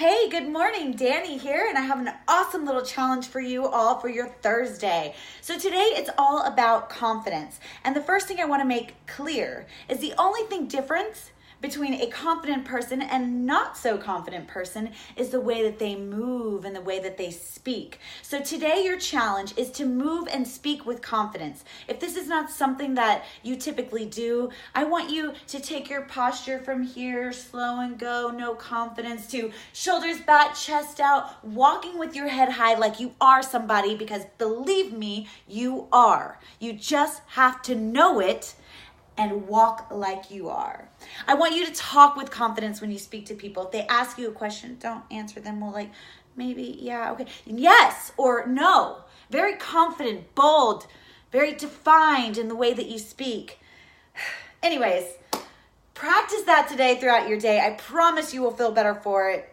Hey, good morning. Danny here, and I have an awesome little challenge for you all for your Thursday. So today it's all about confidence. And the first thing I want to make clear is the only thing different between a confident person and not so confident person is the way that they move and the way that they speak. So today your challenge is to move and speak with confidence. If this is not something that you typically do, I want you to take your posture from here, slow and go, no confidence, to shoulders back, chest out, walking with your head high like you are somebody, because believe me, you are. You just have to know it and walk like you are. I want you to talk with confidence when you speak to people. If they ask you a question, don't answer them well, like, maybe, yeah, okay, yes or no. Very confident, bold, very defined in the way that you speak. Anyways, practice that today throughout your day. I promise you will feel better for it.